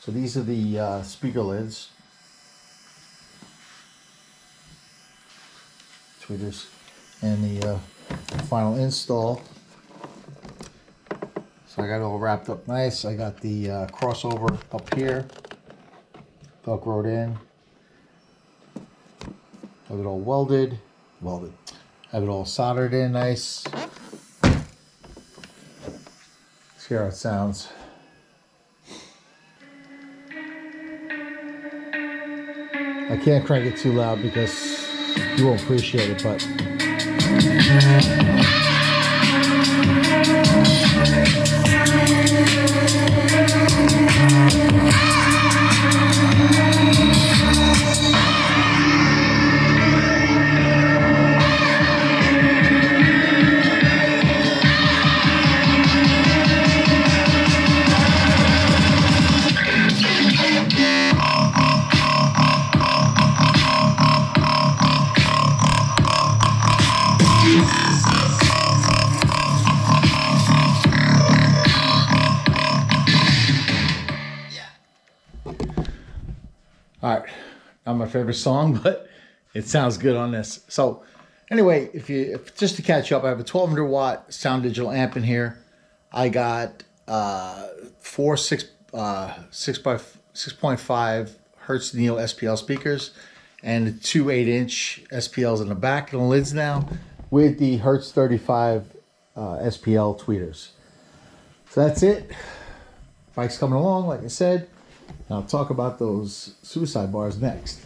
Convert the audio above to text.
So these are the speaker lids. Tweeters. And the final install. So I got it all wrapped up nice. I got the crossover up here. Velcroed in. Have it all welded. Have it all soldered in nice. Let's hear how it sounds. I can't crank it too loud because you won't appreciate it, but all right, not my favorite song, but it sounds good on this. So anyway, if just to catch up, I have a 1200 watt Soundigital amp in here. I got 4 6.5 Hertz Neo SPL speakers and 2 8-inch SPLs in the back of the lids now with the Hertz 35 SPL tweeters. So that's it. Bike's coming along, like I said. I'll talk about those suicide bars next.